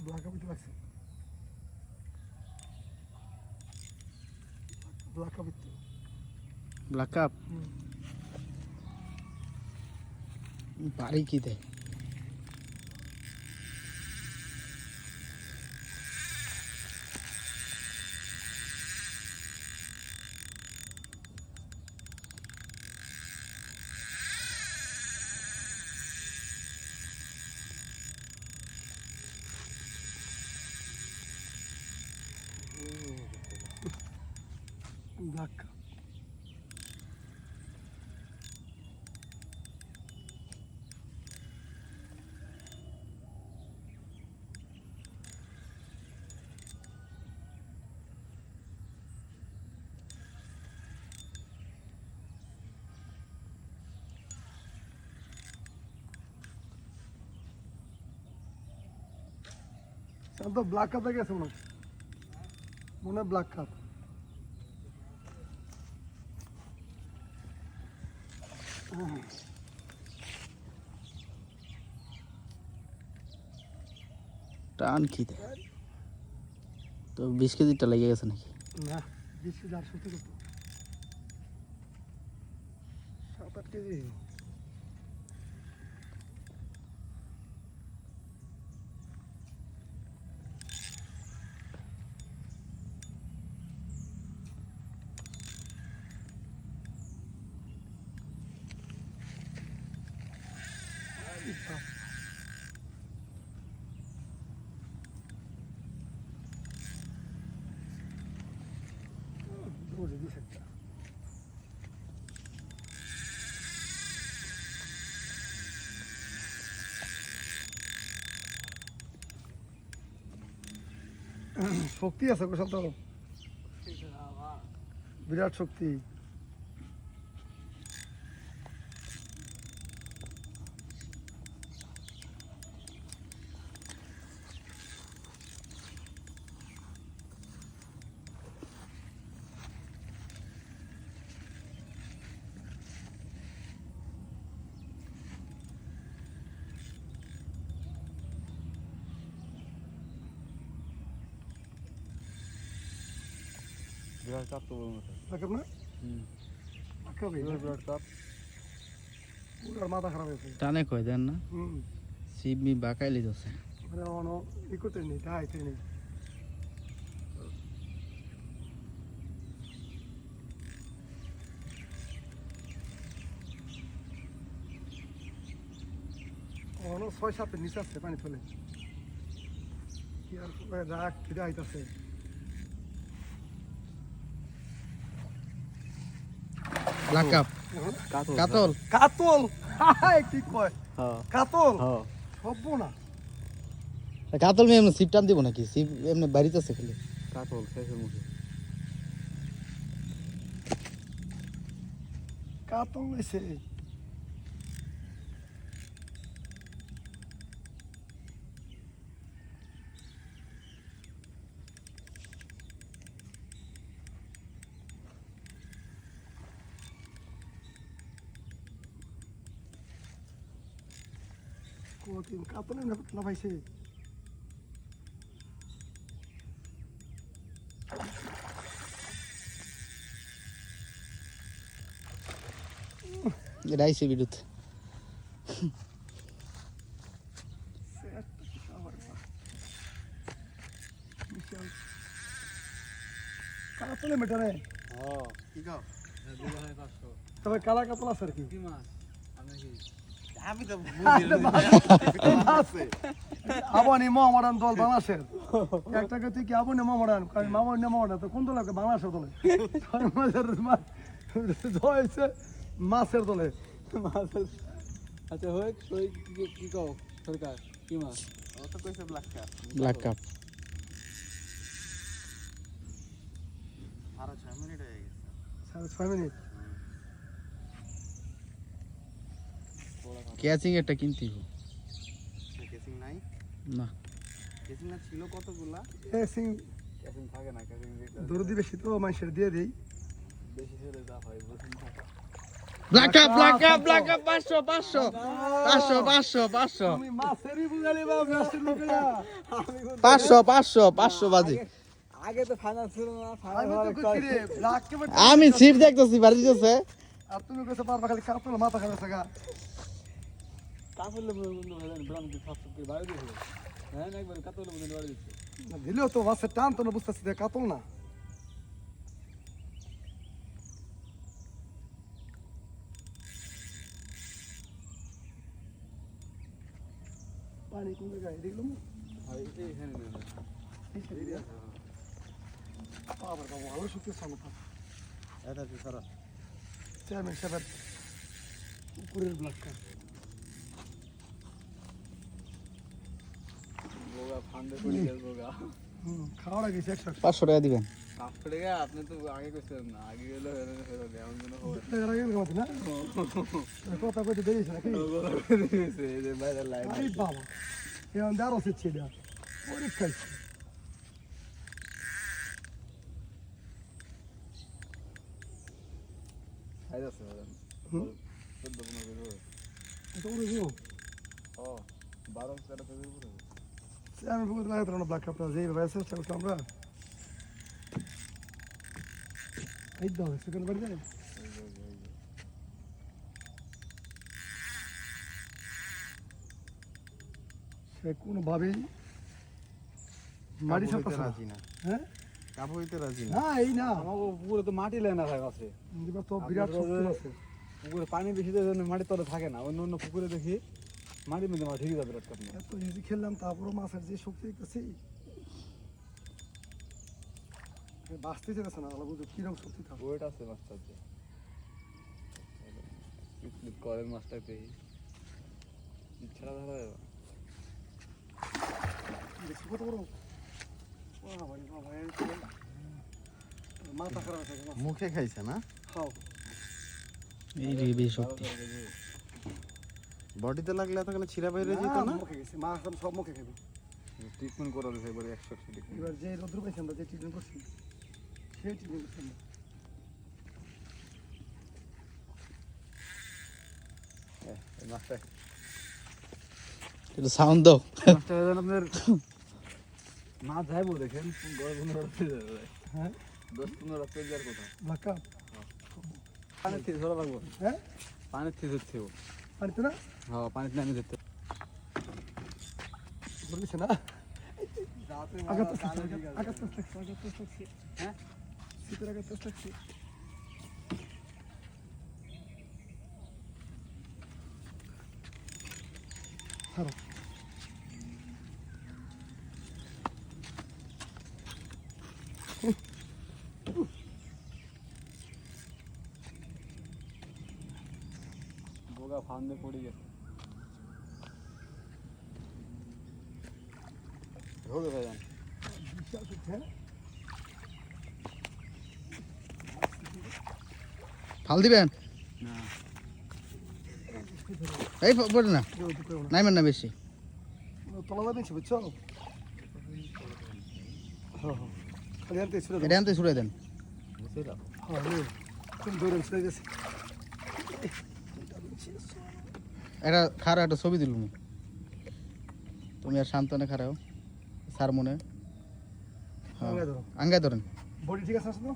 Black cup তো আছে black cup তো ব্ল্যাক কাপ বাড়ি কি দেয় ব্ল্যাক কাপ তো ব্ল্যাক কাপ দেখে আছে মনে হয় ব্ল্যাক কাপ টান কি দেয় তো 20 কেজিটা লেগে গেছে নাকি না 20 কেজি আর সত্যি কত 7-8 কেজি ধরে দিস একটা শক্তি আছে কোথাও তো বিরাট শক্তি বিরাট কাপ তো বলতে দেখেন না বিরাট কাপ পুরার মাথা খারাপ হয়েছে টানে কয় দেন না হুম সিবমি বাকাইলি দছে মানে অন ই করতে নেই দাইতে নেই অন 6-7 নিচে আছে পানি তোলে কি আর রাগ ফিরে আইতাছে ব্ল্যাক কাপ কাতল কাতল কাতল হাই কি কয় হ্যাঁ কাতল হ্যাঁ সব্য না কাতল মেয়ে সিপ টান দিব নাকি সিপ এমনি বাড়িতে আছে খেলে কাতল শেষের মুখে কাতল হইছে কঠিন কাতলে না পাইছে রাইছে বিদ্যুৎ কাতলে মেটারে হ্যাঁ কি কাপ দিলে হয় 500 তবে কালা কাতল আছে আর কি কি মাছ আমি কি আমি তো আবানি মোহামেডান দল বাংলাদেশের একটা কথা কি আবানি মোহামেডান কারণ মামানি মোহামেডান তো কোন দল লাগে বাংলাদেশের দলে জয় হয়েছে মাছের দলে মাছ আচ্ছা হয় তুই কি কও সরকার কি মাছ ও তো কইছে ব্ল্যাক কাপ ব্ল্যাক কাপ আর 6 মিনিট হয়ে গেছে 6 মিনিট ক্যাচিং একটা কিনতে হবে কেসিং নাই না কেসিং না ছিল কতগুলা সিং কেসিং থাকে না কেসিং দরদি বেশি তো মানুষের দিয়ে দেই বেশি ছেড়ে যা হয় বুঝুন না ব্ল্যাক কাপ 500 তুমি মাছেরই বুঝালি বা মাছের লোকেরা 500 বাজে। আগে তো ফাইনাল ছিল না, আমি তো কইছি রে ব্ল্যাক কেমন আমি সিট দেখতেছি বাড়ি দিতেছে। আর তুমি কইছো পারবা খালি কাপড় মাথা খারাপ থাকা কাপড়লে বন্ধু ভাই ব্রাম কি সব করে বাইরে দিছে। হ্যাঁ না একবার কাপড়লে বন্ধু বাইরে দিছে। দিলেও তো মাছের টান তো না বুঝতেছি যে কাতল না পানি কোন জায়গায় দেখলাম আর এই এখানে না। আবার বাবা ভালো শুকিয়ে সামনে এটা কি সারা চেয়ারম্যান সাহেবের উপরের ব্ল্যাক কাপ বোগা ফান্ডে করে গেল বোগা। খাওয়ার আগে 500 টাকা দিবেন। আপনি গে আপনি তো আগে কইছেন না, আগে গেলে ফেরত দেয় এমন কোনো হবে না কথা কইতে দেরিস নাকি না। এই যে বাইরে লাইন আরে বাবা এখন দাঁড়ো সেচ্ছে দেয়া ওরে খাইছি খাই যাচ্ছে বলেন। হুম 14 15 করে। এটা ওরে গো ও 12 টাকা পেজের উপরে। আমি বুঝতে লাগে তোর ব্ল্যাক কাপটা যেই ভাবে চেষ্টা করতাম আমরা এই দাও সেকেন্ড বাড়ি যায় সে কোনোভাবেই মাটি ছাড়তে রাজি না হ্যাঁ কাপড় হইতে রাজি না। না এই না আমাকে পুকুরে তো মাটি লেয় না থাকে আছে। এবার তো বিরাট শক্তি আছে পুকুরে পানি বেশি দেওয়ার জন্য মাটি তলে থাকে না। অন্য অন্য পুকুরে দেখি মাটির মধ্যে মাছ ঢেকে যাবে বিরাট কাপ। এত ইজি খেললাম তারপরও মাছের যে শক্তি দেখতেছি বাঁচতে চেয়েছে না আলাদা বুঝো কিরকম শক্তি থাকে ওয়েট আছে মাছটাতে। স্লিপ করেন মাছটা পেয়ে ইচ্ছা ধরা যাবে। বেশি কত বড় মাথা খারাপ থাকে মুখে খাইছে না? খাও এই রে বেশি শক্তি। বডিতে লাগলে এতখানে ছিঁড়া বাইরে যেত না? মুখে গেছে মাছ আমি সব মুখে খাবি ট্রিটমেন্ট করা দিয়েছে একবার 100 ট্রিটমেন্ট। এবার যে রোদ্র পাইছি আমরা যে ট্রিটমেন্ট করছি সেই ট্রিটমেন্ট করছি আমরা এই মাছটা একটু সাউন্ড দাও। মাছটা যেন আপনার না যাইবো দেখেন 10-15 পেয়ে যাবে। হ্যাঁ 10-15 পেয়ে যাওয়ার কথা। লাকা পানি থেকে ধরা লাগবো। হ্যাঁ পানি থেকে ধরতে হবে। পানিতে না হ্যাঁ পানিতে নামে ধরতে হবে। বলছে না আঘাত আঘাত হ্যাঁ শীতের আঘাত লাগছে ছাড়ো বোগা ফান্দে পড়ে গেছে। ধরে ভাইজান বিশাল শক্তি হ্যাঁ ফাল দিবেন। না এই পড়ে না কেউ তো কেউ না নাইবেন না বেশি। তলা যাবে বুঝছো হ্যাঁ হ্যাঁ খালি আনতে ছিল এটা আনতে ছুড়ে দেন। বুঝতে দাও। হ্যাঁ তুমি দৌড়ে ছেড়ে গেছে এটা খারাপ একটা ছবি দিলুম। তুমি আর শান্তনে খারাও স্যার মনে। হ্যাঁ আঙ্গায় ধরো আঙ্গায় ধরেন। বডি ঠিক আছে তো